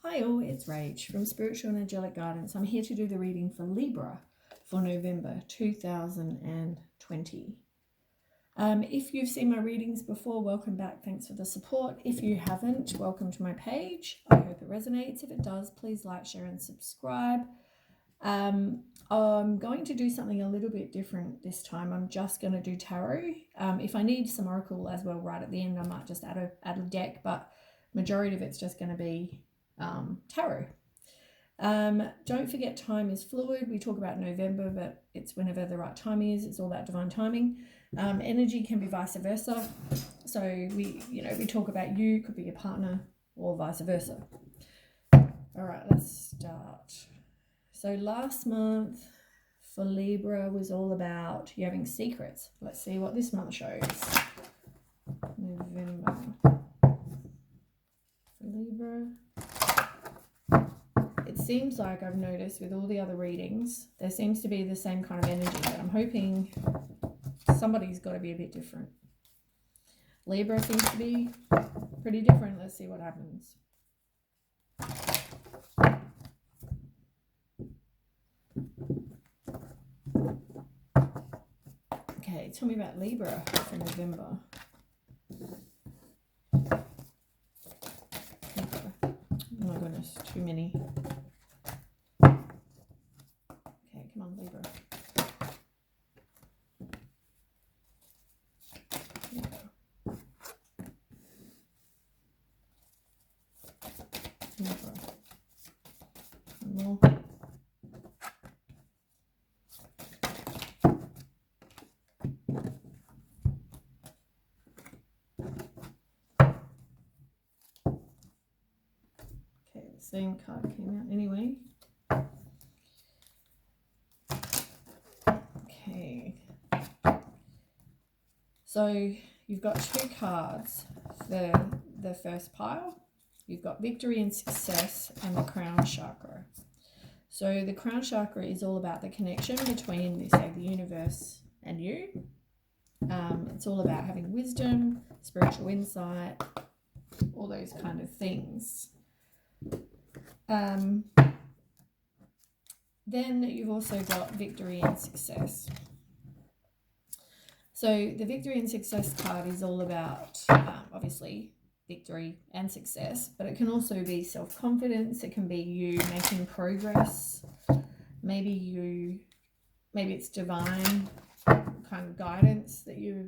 Hi all, it's Rach from Spiritual and Angelic Guidance. I'm here to do the reading for Libra for November 2020. If you've seen my readings before, welcome back. Thanks for the support. If you haven't, welcome to my page. I hope it resonates. If it does, please like, share and subscribe. I'm going to do something a little bit different this time. I'm just going to do tarot. If I need some oracle as well right at the end, I might just add a deck, but majority of it's just going to be tarot. Don't forget, time is fluid. We talk about November, but it's whenever the right time is. It's all about divine timing. Energy can be vice versa. So we talk about you, could be your partner, or vice versa. All right, let's start. So last month for Libra was all about you having secrets. Let's see what this month shows. November for Libra. It seems like I've noticed with all the other readings, there seems to be the same kind of energy, but I'm hoping somebody's got to be a bit different. Libra seems to be pretty different. Let's see what happens. Okay, tell me about Libra for November. Libra. Oh my goodness, too many. Okay, come on, Libra. Libra. More. Same card came out anyway. Okay. So you've got two cards for the first pile. You've got victory and success and the crown chakra. So the crown chakra is all about the connection between, say, the universe and you. It's all about having wisdom, spiritual insight, all those kind of things. Then you've also got victory and success. So the victory and success card is all about, obviously, victory and success, but it can also be self-confidence. It can be you making progress. Maybe it's divine kind of guidance that you're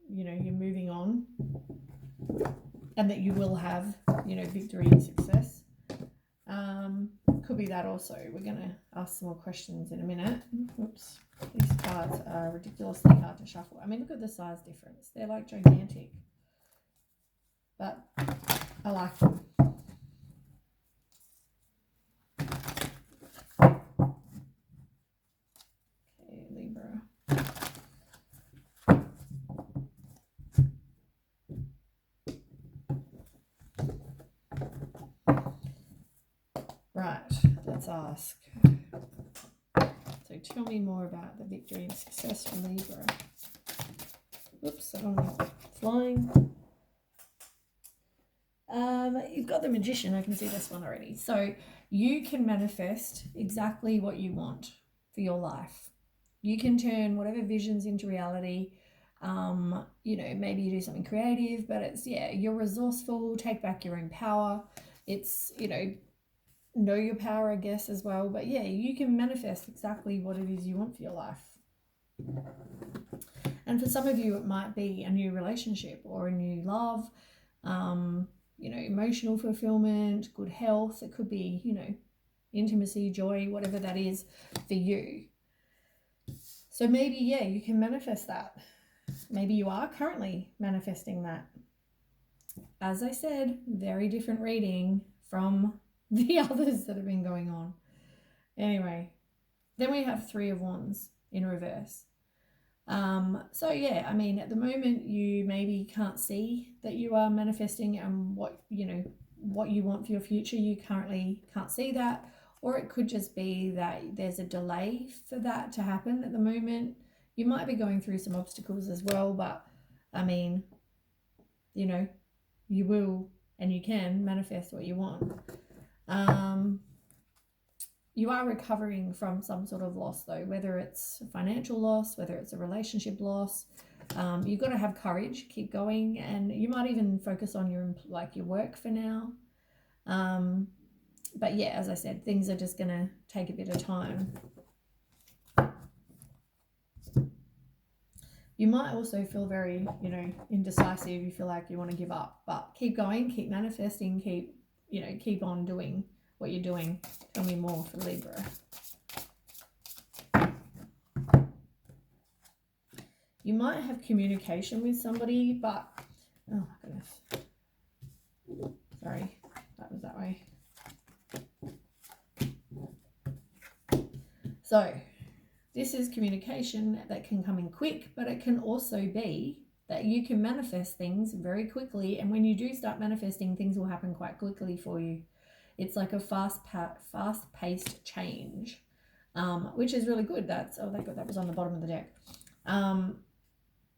moving on, and that you will have, victory and success. Could be that also. We're going to ask some more questions in a minute. Oops. These cards are ridiculously hard to shuffle. I mean, look at the size difference. They're like gigantic. But I like them. Okay, Libra. Right, let's ask. So tell me more about the victory and success for Libra. Oops, I don't want flying. You've got the Magician. I can see this one already. So you can manifest exactly what you want for your life. You can turn whatever visions into reality. Maybe you do something creative, but it's, you're resourceful, take back your own power. It's, know your power, I guess, as well. But yeah, you can manifest exactly what it is you want for your life. And for some of you, it might be a new relationship or a new love, emotional fulfillment, good health. It could be, intimacy, joy, whatever that is for you. So maybe, you can manifest that. Maybe you are currently manifesting that. As I said, very different reading from the others that have been going on. Anyway, then we have Three of Wands in reverse. At the moment you maybe can't see that you are manifesting and what you want for your future. You currently can't see that, or it could just be that there's a delay for that to happen at the moment. You might be going through some obstacles as well, but you will and you can manifest what you want. You are recovering from some sort of loss though, whether it's a financial loss, whether it's a relationship loss. You've got to have courage, keep going, and you might even focus on your work for now. But yeah, as I said, things are just going to take a bit of time. You might also feel very, indecisive. You feel like you want to give up, but keep going, keep manifesting, keep on doing what you're doing. Tell me more for Libra. You might have communication with somebody, but, oh my goodness. Sorry, that was that way. So, this is communication that can come in quick, but it can also be that you can manifest things very quickly. And when you do start manifesting, things will happen quite quickly for you. It's like a fast-paced change, which is really good. That was on the bottom of the deck.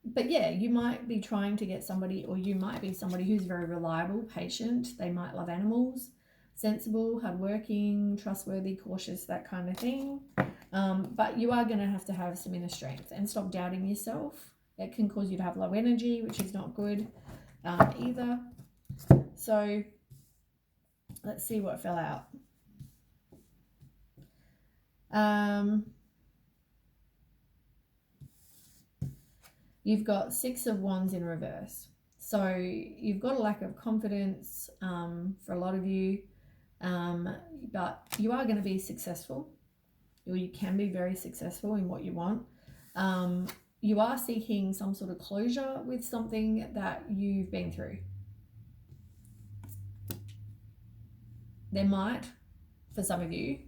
But yeah, you might be trying to get somebody, or you might be somebody who's very reliable, patient. They might love animals, sensible, hardworking, trustworthy, cautious, that kind of thing. But you are going to have some inner strength and stop doubting yourself. It can cause you to have low energy, which is not good either. So let's see what fell out. You've got 6 of Wands in reverse. So you've got a lack of confidence for a lot of you, but you are going to be successful. Or you can be very successful in what you want. You are seeking some sort of closure with something that you've been through. There might, for some of you,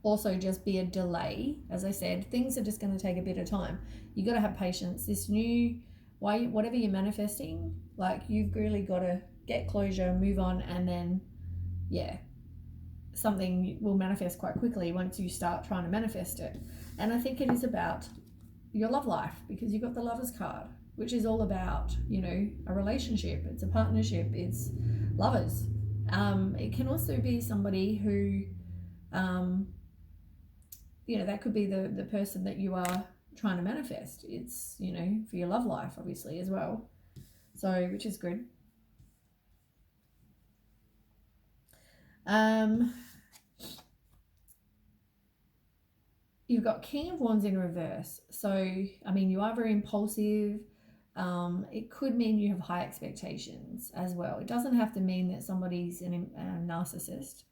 also just be a delay. As I said, things are just going to take a bit of time. You got to have patience. This new way, whatever you're manifesting, like you've really got to get closure, move on, and then, yeah, something will manifest quite quickly once you start trying to manifest it. And I think it is about your love life, because you've got the Lovers card, which is all about, a relationship. It's a partnership. It's lovers. It can also be somebody who, that could be the person that you are trying to manifest. It's, for your love life, obviously, as well. So, which is good. You've got King of Wands in reverse. So, I mean, you are very impulsive. It could mean you have high expectations as well. It doesn't have to mean that somebody's a narcissist,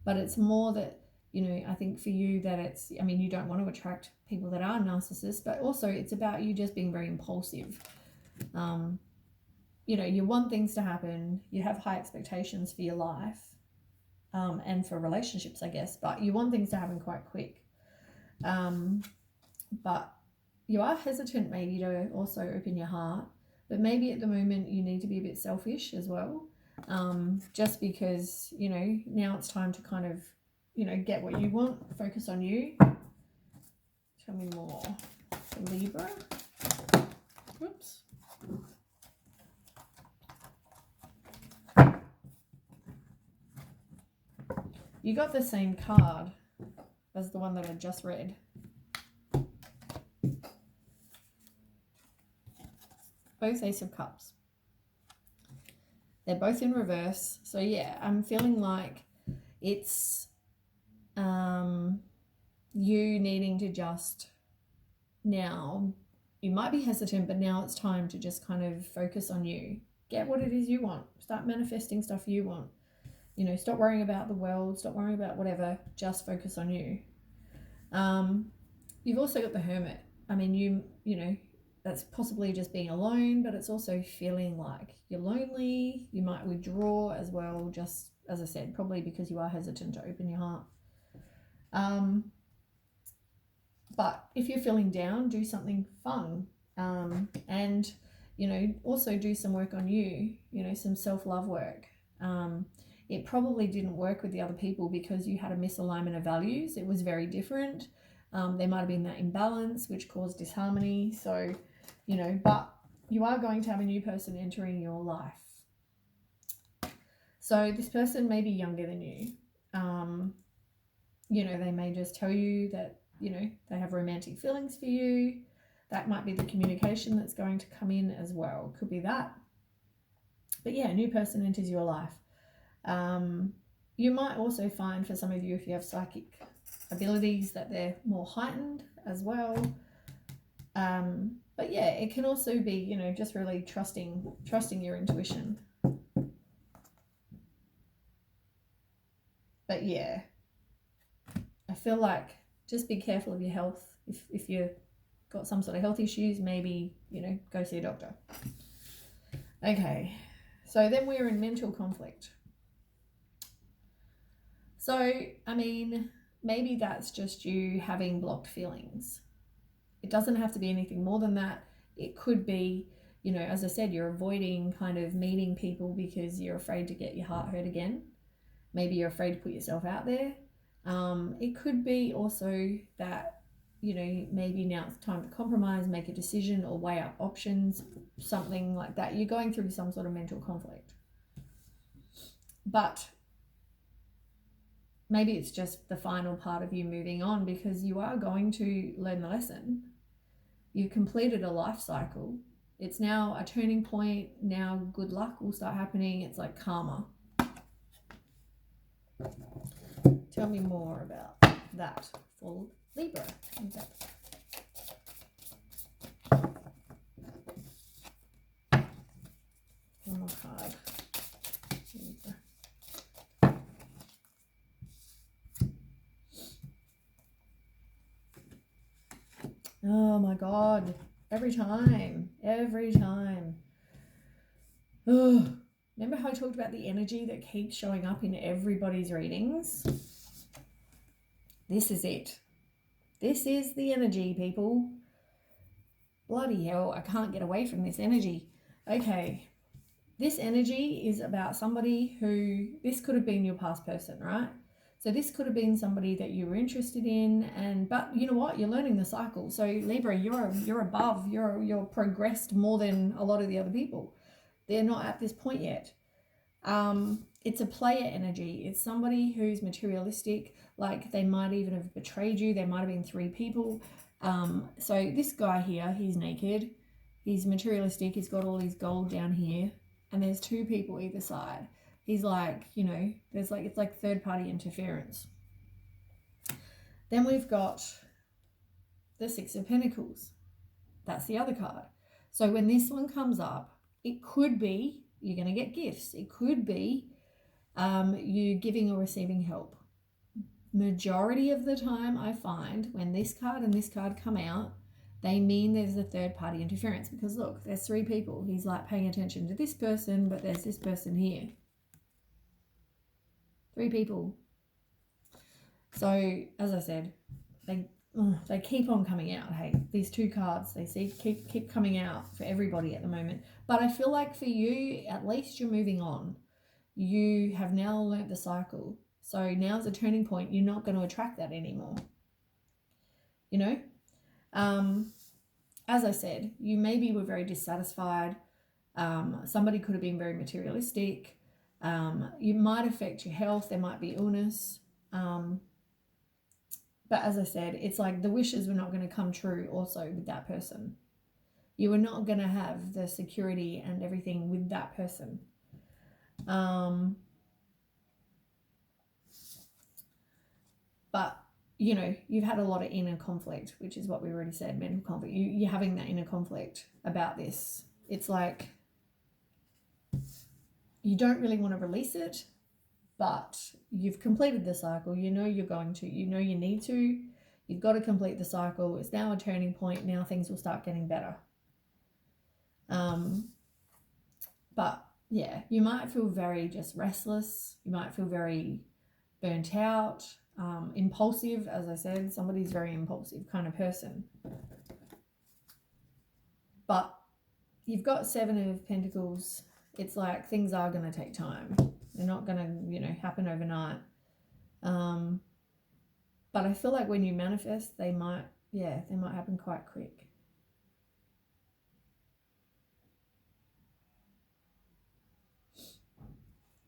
but it's more that, I think for you that it's, you don't want to attract people that are narcissists, but also it's about you just being very impulsive. You want things to happen. You have high expectations for your life and for relationships, I guess, but you want things to happen quite quick. But you are hesitant maybe to also open your heart, but maybe at the moment you need to be a bit selfish as well, just because, now it's time to kind of, get what you want, focus on you. Tell me more. Libra. Whoops. You got the same card as the one that I just read. Both Ace of Cups. They're both in reverse. So yeah, I'm feeling like it's you needing to just now, you might be hesitant, but now it's time to just kind of focus on you. Get what it is you want. Start manifesting stuff you want. Stop worrying about the world. Stop worrying about whatever. Just focus on you. You've also got the Hermit. That's possibly just being alone, but it's also feeling like you're lonely. You might withdraw as well, just as I said, probably because you are hesitant to open your heart. But if you're feeling down, do something fun. And, also do some work on you, some self-love work. It probably didn't work with the other people because you had a misalignment of values. It was very different. There might have been that imbalance, which caused disharmony. So, but you are going to have a new person entering your life. So this person may be younger than you. You know, they may just tell you that, you know, they have romantic feelings for you. That might be the communication that's going to come in as well. Could be that. But yeah, a new person enters your life. You might also find, for some of you, if you have psychic abilities, that they're more heightened as well. But yeah, it can also be, you know, just really trusting your intuition. But yeah, I feel like just be careful of your health. If you've got some sort of health issues, maybe, you know, go see a doctor. Okay, so then we're in mental conflict. So, I mean, maybe that's just you having blocked feelings. It doesn't have to be anything more than that. It could be, you know, as I said, you're avoiding kind of meeting people because you're afraid to get your heart hurt again. Maybe you're afraid to put yourself out there. It could be also that, you know, maybe now it's time to compromise, make a decision, or weigh up options, something like that. You're going through some sort of mental conflict. But maybe it's just the final part of you moving on, because you are going to learn the lesson. You've completed a life cycle. It's now a turning point. Now good luck will start happening. It's like karma. Tell me more about that for Libra. Okay. One more card. Libra. Oh my God. Every time. Oh, remember how I talked about the energy that keeps showing up in everybody's readings? This is it. This is the energy, people. Bloody hell, I can't get away from this energy. Okay. This energy is about somebody who, this could have been your past person, right? So this could have been somebody that you were interested in, but you know what? You're learning the cycle. So Libra, you're above, you're progressed more than a lot of the other people. They're not at this point yet. It's a player energy. It's somebody who's materialistic, like they might even have betrayed you. There might have been 3 people. So this guy here, he's naked. He's materialistic. He's got all his gold down here. And there's 2 people either side. He's like, you know, it's like third party interference. Then we've got the 6 of Pentacles. That's the other card. So when this one comes up, it could be you're going to get gifts. It could be you giving or receiving help. Majority of the time I find when this card and this card come out, they mean there's a third party interference, because look, there's 3 people. He's like paying attention to this person, but there's this person here. 3 people. So as I said, they keep on coming out. Hey, these 2 cards, they keep coming out for everybody at the moment. But I feel like for you, at least you're moving on. You have now learnt the cycle. So now's a turning point. You're not going to attract that anymore. You know? As I said, you maybe were very dissatisfied. Somebody could have been very materialistic. You might affect your health. There might be illness. But as I said, it's like the wishes were not going to come true also with that person. You were not going to have the security and everything with that person. But, you know, you've had a lot of inner conflict, which is what we already said, mental conflict. You're having that inner conflict about this. It's like you don't really want to release it, but you've completed the cycle. You know you're going to. You know you need to. You've got to complete the cycle. It's now a turning point. Now things will start getting better. But, yeah, you might feel very just restless. You might feel very burnt out. Impulsive, as I said, somebody's very impulsive kind of person. But you've got 7 of Pentacles. It's like things are going to take time. They're not going to, you know, happen overnight. But I feel like when you manifest, they might happen quite quick.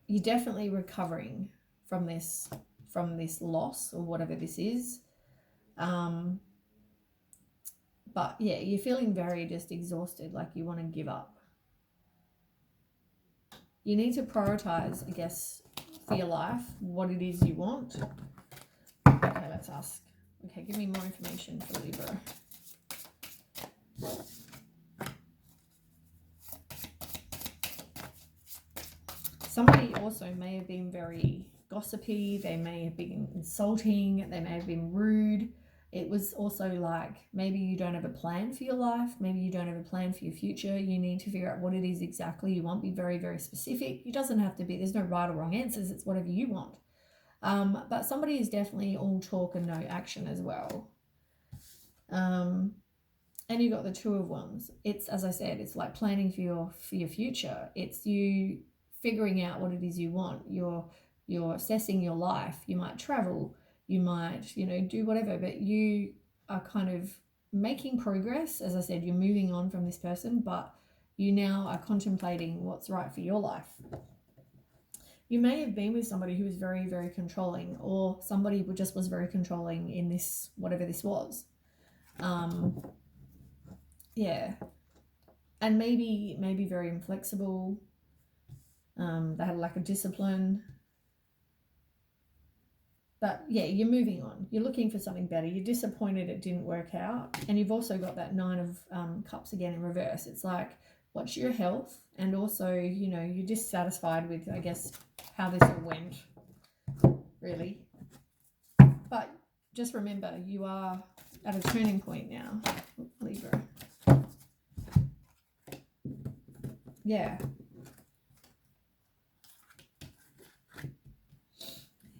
You're definitely recovering from this from this loss or whatever this is. But yeah, you're feeling very just exhausted, like you want to give up. You need to prioritize, I guess, for your life, what it is you want. Okay, let's ask. Okay, give me more information for Libra. Somebody also may have been very gossipy. They may have been insulting. They may have been rude. It was also like, maybe you don't have a plan for your life. Maybe you don't have a plan for your future. You need to figure out what it is exactly you want. Be very, very specific. It doesn't have to be, there's no right or wrong answers. It's whatever you want. But somebody is definitely all talk and no action as well. And you got the Two of Wands. It's, as I said, it's like planning for your future. It's you figuring out what it is you want. You're assessing your life. You might travel. You might, do whatever. But you are kind of making progress. As I said, you're moving on from this person, but you now are contemplating what's right for your life. You may have been with somebody who was very, very controlling, or somebody who just was very controlling in this, whatever this was. Yeah. And maybe very inflexible. They had a lack of discipline. But yeah, you're moving on. You're looking for something better. You're disappointed it didn't work out. And you've also got that Nine of Cups again in reverse. It's like, what's your health? And also, you're dissatisfied with, I guess, how this all went, really. But just remember, you are at a turning point now, Libra. Yeah.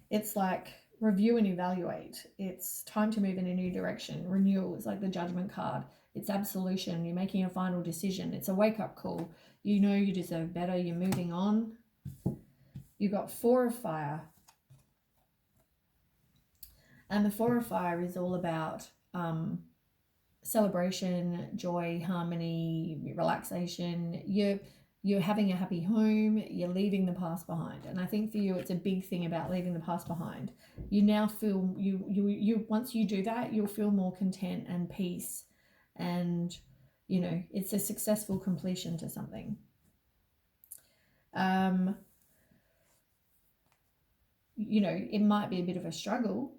It's like review and evaluate. It's time to move in a new direction. Renewal is like the Judgment card. It's absolution. You're making a final decision. It's a wake-up call. You know you deserve better. You're moving on. You got Four of Fire. And the Four of Fire is all about celebration, joy, harmony, relaxation. You're having a happy home. You're leaving the past behind. And I think for you, it's a big thing about leaving the past behind. You now feel, you once you do that, you'll feel more content and peace. And, it's a successful completion to something. It might be a bit of a struggle.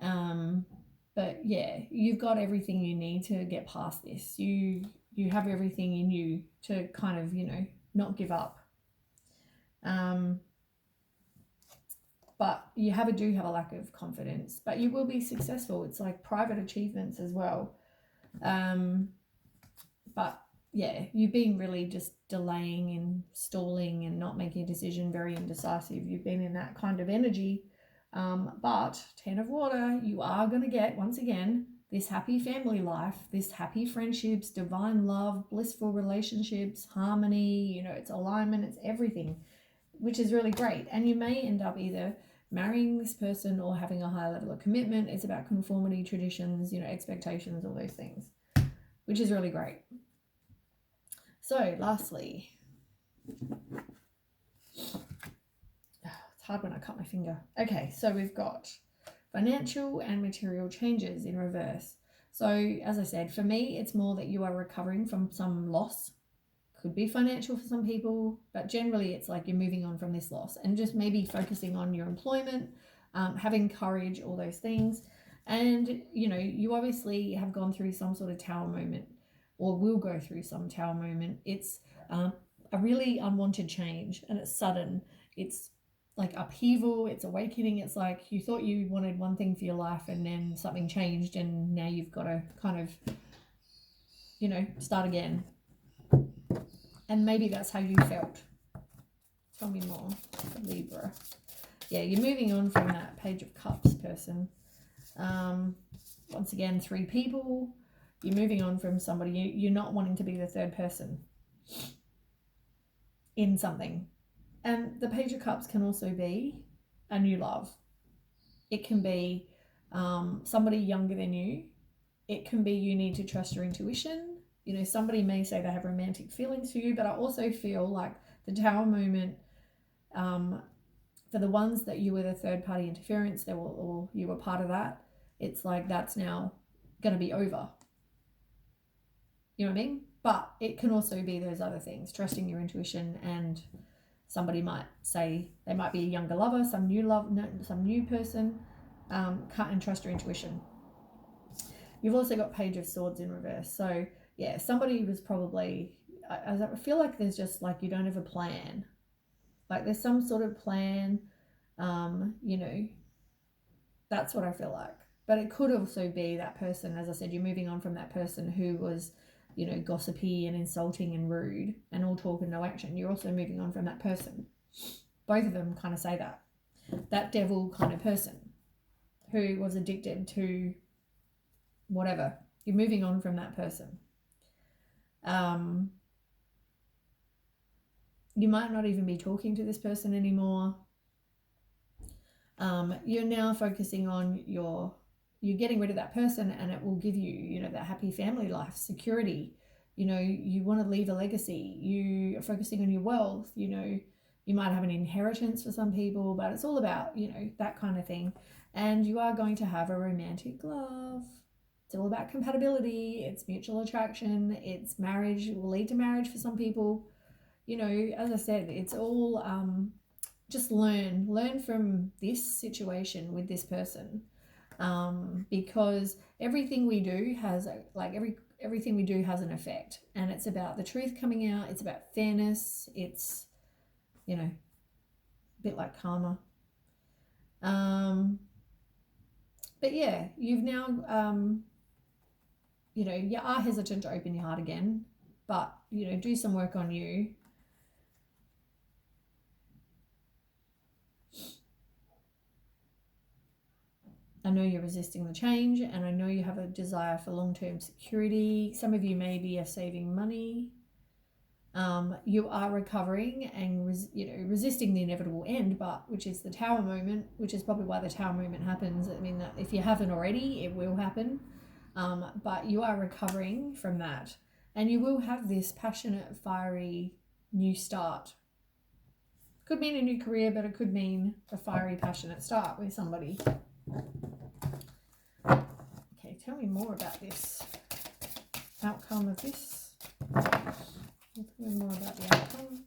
But yeah, you've got everything you need to get past this. You have everything in you to kind of, not give up. But you do have a lack of confidence, but you will be successful. It's like private achievements as well. But yeah, you've been really just delaying and stalling and not making a decision, very indecisive. You've been in that kind of energy. But 10 of Water, you are going to get, once again, this happy family life, this happy friendships, divine love, blissful relationships, harmony, it's alignment, it's everything, which is really great. And you may end up either marrying this person or having a high level of commitment. It's about conformity, traditions, expectations, all those things, which is really great. So lastly, it's hard when I cut my finger. Okay, so we've got financial and material changes in reverse. So as I said, for me, it's more that you are recovering from some loss. Could be financial for some people, but generally it's like you're moving on from this loss and just maybe focusing on your employment, having courage, all those things. And, you obviously have gone through some sort of tower moment or will go through some tower moment. It's a really unwanted change and it's sudden. It's like upheaval, it's awakening. It's like you thought you wanted one thing for your life and then something changed and now you've got to kind of, start again. And maybe that's how you felt. Tell me more, Libra. Yeah, you're moving on from that Page of Cups person. Once again, 3 people. You're moving on from somebody. You're not wanting to be the third person in something. And the Page of Cups can also be a new love. It can be somebody younger than you. It can be you need to trust your intuition. Somebody may say they have romantic feelings for you, but I also feel like the tower moment for the ones that you were the third party interference, or you were part of that, it's like that's now going to be over. You know what I mean? But it can also be those other things, trusting your intuition, and somebody might say they might be a younger lover, some new person, and trust your intuition. You've also got Page of Swords in reverse. So yeah, somebody was probably, I feel like there's just like you don't have a plan. Like there's some sort of plan, you know, that's what I feel like. But it could also be that person, as I said, you're moving on from that person who was, you know, gossipy and insulting and rude and all talk and no action. You're also moving on from that person. Both of them kind of say that. That devil kind of person who was addicted to whatever. You're moving on from that person. You might not even be talking to this person anymore. You're now focusing on you're getting rid of that person, and it will give you, you know, that happy family life, security. You know, you want to leave a legacy. You are focusing on your wealth. You know, you might have an inheritance for some people, but it's all about, you know, that kind of thing. And you are going to have a romantic love. It's all about compatibility. It's mutual attraction. It's marriage. It will lead to marriage for some people. You know, as I said, it's all just learn from this situation with this person, because everything we do has everything we do has an effect, and it's about the truth coming out. It's about fairness. It's, you know, a bit like karma. But yeah, you've now you know, you are hesitant to open your heart again, but, you know, do some work on you. I know you're resisting the change, and I know you have a desire for long-term security. Some of you maybe are saving money. You are recovering and resisting the inevitable end, but which is the Tower moment, which is probably why the Tower moment happens. I mean, that if you haven't already, it will happen. But you are recovering from that, and you will have this passionate, fiery new start. Could mean a new career, but it could mean a fiery, passionate start with somebody. Okay, tell me more about this outcome of this. Tell me more about the outcome.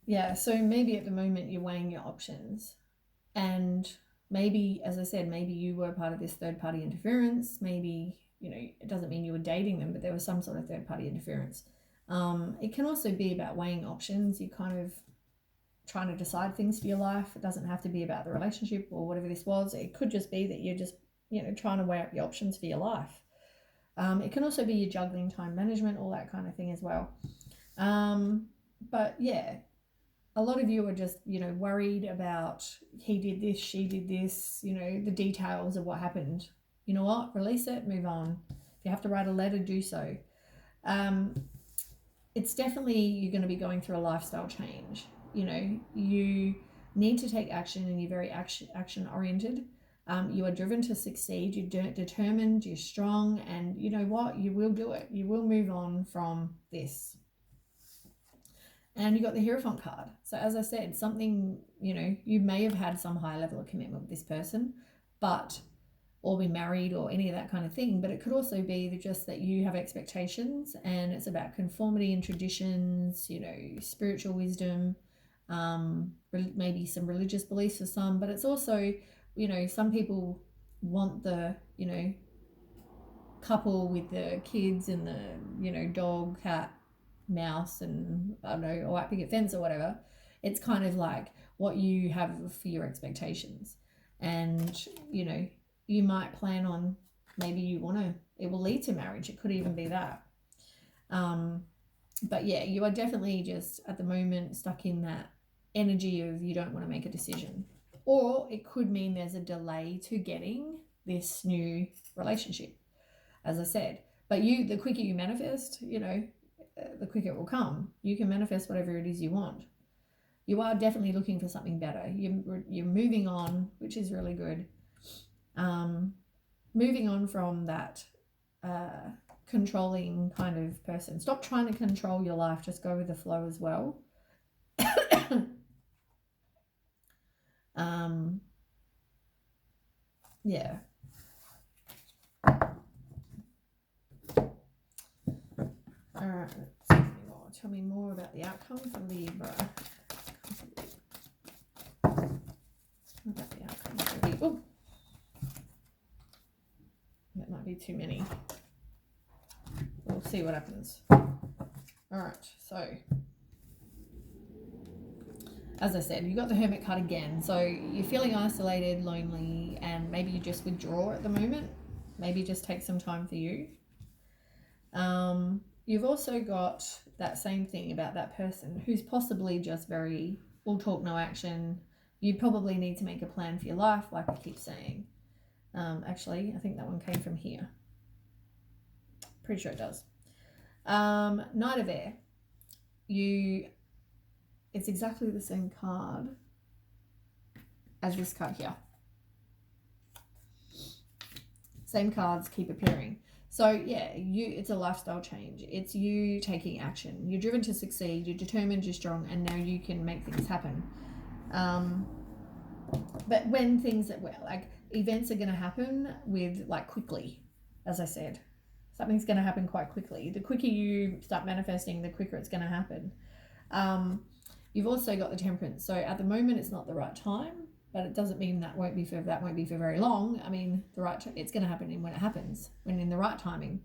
Yeah, so maybe at the moment you're weighing your options, and maybe, as I said, maybe you were part of this third party interference. Maybe, you know, it doesn't mean you were dating them, but there was some sort of third party interference. It can also be about weighing options. You kind of trying to decide things for your life. It doesn't have to be about the relationship or whatever this was. It could just be that you're just, you know, trying to weigh up your options for your life. It can also be your juggling, time management, all that kind of thing as well. But yeah, a lot of you are just, you know, worried about he did this, she did this, you know, the details of what happened. You know what? Release it, move on. If you have to write a letter, do so. It's definitely, you're going to be going through a lifestyle change. You know, you need to take action, and you're very action oriented. You are driven to succeed. You're determined, you're strong, and you know what? You will do it. You will move on from this. And you got the Hierophant card. So as I said, something, you know, you may have had some high level of commitment with this person, or be married or any of that kind of thing. But it could also be just that you have expectations, and it's about conformity and traditions, you know, spiritual wisdom, maybe some religious beliefs for some. But it's also, you know, some people want the, you know, couple with the kids and the, you know, dog, cat, mouse, and I don't know, or white picket fence or whatever. It's kind of like what you have for your expectations. And, you know, you might plan on, maybe you want to, it will lead to marriage. It could even be that. But yeah, you are definitely just at the moment stuck in that energy of you don't want to make a decision. Or it could mean there's a delay to getting this new relationship, as I said. But the quicker you manifest, you know, the quicker it will come. You can manifest whatever it is you want. you are definitely looking for something better. You're moving on, which is really good. Moving on from that controlling kind of person. Stop trying to control your life. Just go with the flow as well. Yeah. All right. Tell me more about the outcome for Libra. About the outcome for Libra. Oh, that might be too many. We'll see what happens. All right. So, as I said, you got the Hermit card again. So you're feeling isolated, lonely, and maybe you just withdraw at the moment. Maybe just take some time for you. You've also got that same thing about that person who's possibly just very all talk, no action. You probably need to make a plan for your life, like I keep saying. Actually, I think that one came from here. Pretty sure it does. Knight of Air. It's exactly the same card as this card here. Same cards keep appearing. So yeah, it's a lifestyle change. It's you taking action. You're driven to succeed. You're determined. You're strong, and now you can make things happen. But when things that like events are going to happen with like quickly, as I said, something's going to happen quite quickly. The quicker you start manifesting, the quicker it's going to happen. You've also got the Temperance. So at the moment, it's not the right time. But it doesn't mean that won't be for very long. I mean, it's going to happen when it happens, when in the right timing.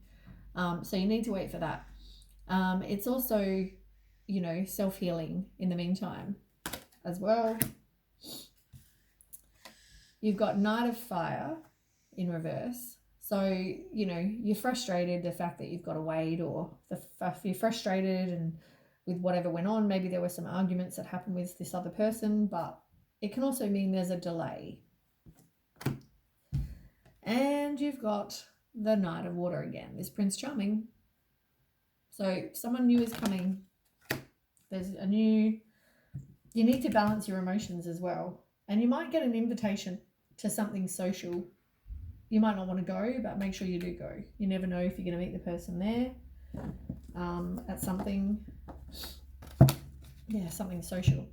So you need to wait for that. It's also, self-healing in the meantime as well. You've got Knight of Fire in reverse. So, you're frustrated, the fact that you've got to wait, or you're frustrated and with whatever went on. Maybe there were some arguments that happened with this other person, but it can also mean there's a delay. And you've got the Knight of Water again, this Prince Charming. So someone new is coming. You need to balance your emotions as well. And you might get an invitation to something social. You might not want to go, but make sure you do go. You never know if you're going to meet the person there at something. Yeah, something social.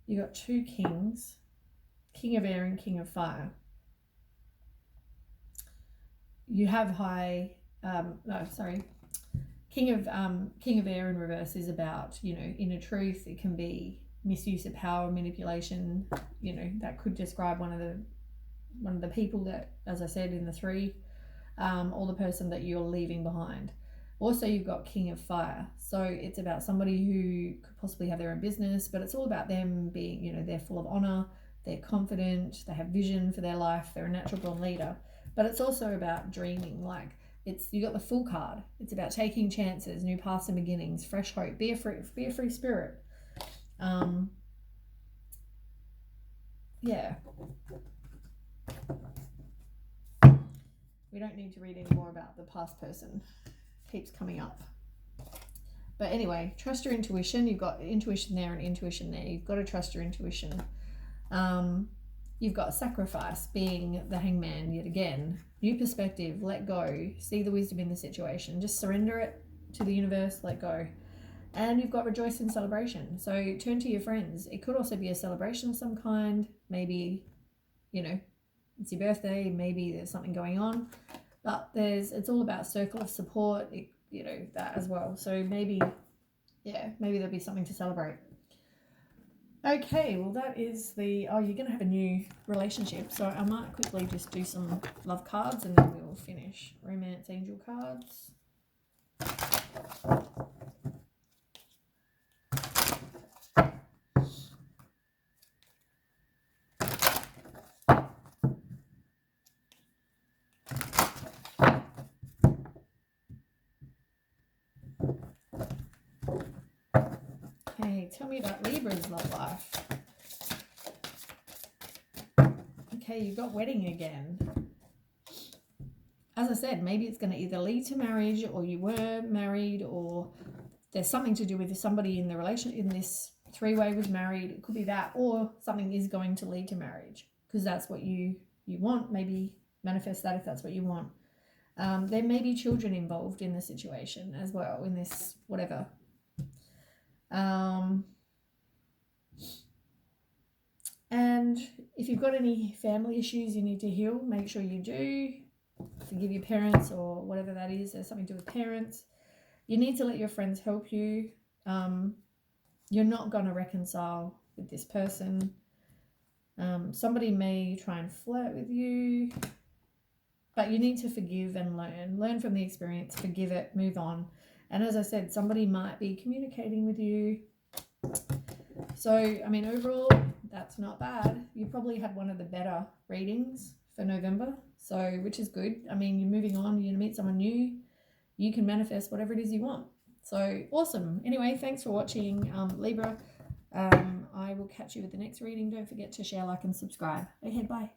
You got two kings, King of Air and King of Fire. You have King of Air in reverse is about, inner truth. It can be misuse of power, manipulation. That could describe one of the people that, as I said, in the three, or the person that you're leaving behind. Also, you've got King of Fire. So it's about somebody who could possibly have their own business, but it's all about them being, they're full of honor, they're confident, they have vision for their life, they're a natural born leader. But it's also about dreaming. Like you got the Fool card. It's about taking chances, new paths and beginnings, fresh hope. Be a free spirit. Yeah. We don't need to read any more about the past person. Keeps coming up. But anyway, trust your intuition. You've got intuition there and intuition there. You've got to trust your intuition. You've got sacrifice, being the Hangman yet again. New perspective, let go. See the wisdom in the situation. Just surrender it to the universe, let go. And you've got rejoice in celebration. So turn to your friends. It could also be a celebration of some kind. Maybe, it's your birthday. Maybe there's something going on. But it's all about circle of support, that as well. So maybe there'll be something to celebrate. Okay, well that is you're going to have a new relationship. So I might quickly just do some love cards and then we'll finish. Romance angel cards. Okay, tell me about Libra's love life. Okay, you've got wedding again. As I said, maybe it's going to either lead to marriage, or you were married, or there's something to do with somebody in the relation, in this three-way was married. It could be that, or something is going to lead to marriage because that's what you want. Maybe manifest that if that's what you want. There may be children involved in the situation as well, in this whatever. And if you've got any family issues you need to heal, make sure you do. Forgive your parents or whatever that is. There's something to do with parents. You need to let your friends help you. You're not going to reconcile with this person. Somebody may try and flirt with you, but you need to forgive and learn from the experience, forgive it, move on. And as I said, somebody might be communicating with you. So, I mean, overall, that's not bad. You probably had one of the better readings for November, so which is good. I mean, you're moving on, you're going to meet someone new. You can manifest whatever it is you want. So, awesome. Anyway, thanks for watching, Libra. I will catch you with the next reading. Don't forget to share, like, and subscribe. Okay, bye.